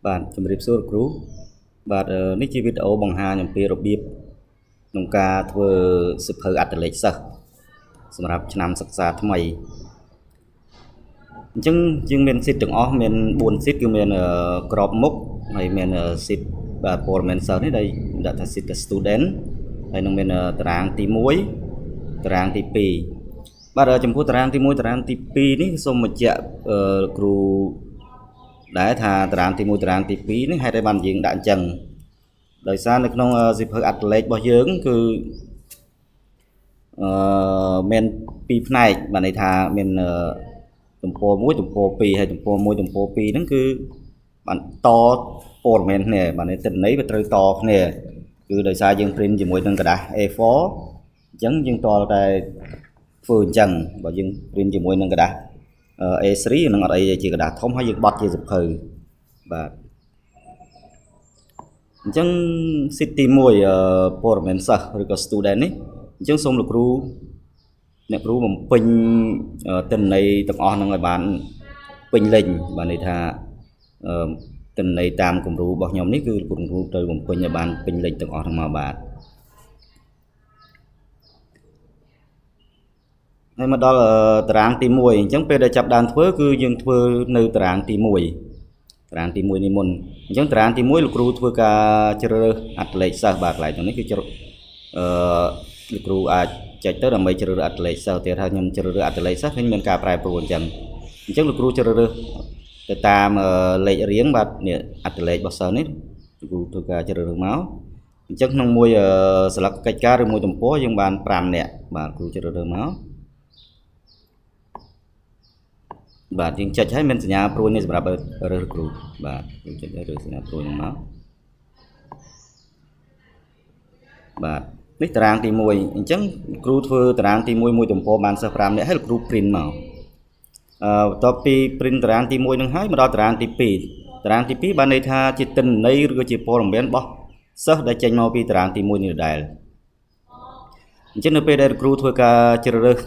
បាទជំរាបសួរគ្រូបាទនេះជាវីដេអូបង្ហាញអំពីរបៀបក្នុងការធ្វើសិភៅអត្ថលេខសិស្សសម្រាប់ឆ្នាំសិក្សាថ្មីអញ្ចឹងយើងមានសិទ្ធិទាំងអស់មាន4សិទ្ធិគឺមានក្របមុខហើយមានសិទ្ធិបាទព័ត៌មានសិស្សនេះដែលដាក់ថាសិទ្ធិ student ហើយនឹងមានតារាងទី1តារាងទី2បាទចំពោះតារាងទី1តារាងទី2នេះសូមបញ្ជាក់គ្រូដែលថាតារាងទី1តារាងទី2នេះហេតុអីបានយើងដាក់អញ្ចឹងដោយសារនៅក្នុងសិភៅអត្ថលេខរបស់យើងគឺមាន2ផ្នែកបានន័យថាមានទំព័រ1ទំព័រ2ហើយទំព័រ1ទំព័រ2ហ្នឹងគឺបានតព័ត៌មានគ្នាបានន័យទិន្នន័យវាត្រូវតគ្នាគឺដោយសារយើង print ជាមួយនឹងกระดาษ A4 អញ្ចឹងយើងតតែធ្វើអញ្ចឹងបើយើង print ជាមួយនឹងกระดาษA3 នឹងអត់អីជាกระดาษធំហើយយើងបត់ជាសភៅបាទអញ្ចឹងសិទ្ធិទី1ព័ត៌មានសិស្សឬក៏ student នេះអញ្ចឹងសូមលោកគ្រូអ្នកគ្រូបំពេញទិន្នន័យទាំងអស់ហ្នឹងឲ្យបានពេញលេញបានន័យថាទិន្នន័យតាមគំរូរបស់ខ្ញុំនេះគឺគ្រូត្រូវបំពេញឲ្យបានពេញលេញទាំងអស់ហ្នឹងមកបាទហើយមកដល់តារាងទី1អញ្ចឹងពេលដែលចាប់ដើមធ្វើគឺយើងធ្វើនៅតារាងទី1តារាងទី1នេះមុនអញ្ចឹងតារាងទី1លោកគ្រូធ្វើការជ្រើសរើសអត្ថលេខសិស្សបាទកន្លែងនេះគឺលោកគ្រូអាចចែកទៅដើម្បីជ្រើសរើសអត្ថលេខសិស្សទៀតហើយខ្ញុំជ្រើសរើសអត្ថលេខសិស្សឃើញមានការប្រែប្រួលអញ្ចឹងលោកគ្រូជ្រើសរើសទៅតាមលេខរៀងបាទនេះអត្ថលេខរបស់សិស្សនេះលោកគ្រូធ្វើការជ្រើសរើសមកអញ្ចឹងក្នុងមួយស្លឹកកិច្ចការឬមួយទំព័រយើងបាន5នាក់បាទគ្រូជ្រើសរើសមកបាទយើងចុចឲ្យមានសញ្ញាព្រួយនេះសម្រាប់រើសគ្រូបាទយើងចុចឲ្យរើសសញ្ញាព្រួយហ្នឹងមកបាទនេះតារាងទី1អញ្ចឹងគ្រូធ្វើតារាងទី1មួយទំព័របានសិស្ស5នាក់ហើយលោកគ្រូ print មកបន្ទាប់ពី print តារាងទី1នឹងហើយមកដល់តារាងទី2តារាងទី2បានន័យថាជាទិន្នន័យឬក៏ជាព័ត៌មានរបស់សិស្សដែលចេញមកពីតារាងទី1នេះដែរអញ្ចឹងនៅពេលដែលគ្រូធ្វើការជ្រើសរើស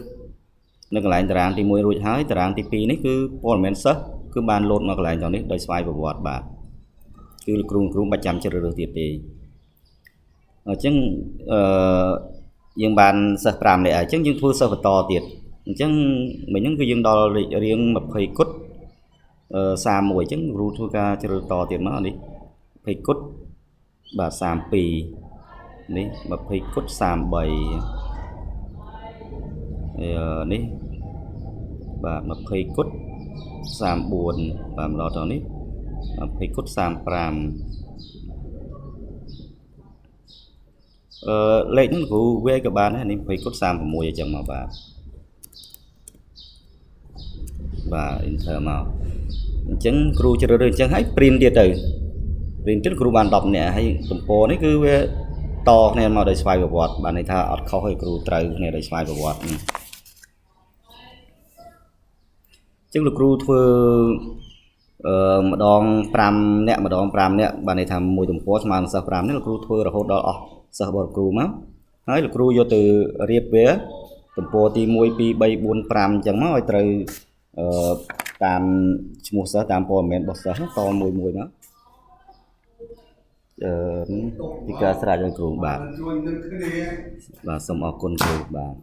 នៅកន្លែងតារាងទី1រួចហើយតារាងទី2នេះគឺព័ត៌មានសិស្សគឺបានលោតមកកន្លែងទាំងនេះដោយស្វ័យប្រវត្តិបាទគឺលោកគ្រូមិនចាំជ្រើសរើសទៀតទេអញ្ចឹងយើងបានសិស្ស5នាក់អញ្ចឹងយើងធ្វើសិស្សបន្តទៀតអញ្ចឹងមិញហ្នឹងគឺយើងដល់លេខរៀង20គុត31អញ្ចឹងគ្រូធ្វើការជ្រើសតទៀតមកនេះ20គុតបាទ32នេះ20គុត33នេះបាទ20គុត34បាទមកដល់ដល់នេះ20គុត35លេខហ្នឹងគ្រូវាយក៏បានដែរនេះ20គុត36អញ្ចឹងមកបាទenter មកអញ្ចឹងគ្រូជ្រើសរើសអញ្ចឹងហើយ print ទៀតទៅ print ទៀតគ្រូបាន10នាក់ហើយទំព័រនេះគឺវាតគ្នាមកដោយស្វ័យប្រវត្តិបានន័យថាអត់ខុសឲ្យគ្រូត្រូវគ្នាដោយស្វ័យប្រវត្តិអញ្ចឹងលោកគ្រូធ្វើម្ដង5នាក់ម្ដង5នាក់បានន័យថាមួយទំព័រស្មើនឹងសិស្ស5នាក់លោកគ្រូធ្វើរហូតដល់អស់សិស្សរបស់លោកគ្រូមកហើយលោកគ្រូយកទៅរៀបវាទំព័រទី1 2 3 4 5អញ្ចឹងមកឲ្យត្រូវតាមឈ្មោះសិស្សតាមព័ត៌មានរបស់សិស្សតមួយមកពីការស្រាវជ្រាវគ្រូបាទសូមអរគុណគ្រូបាទ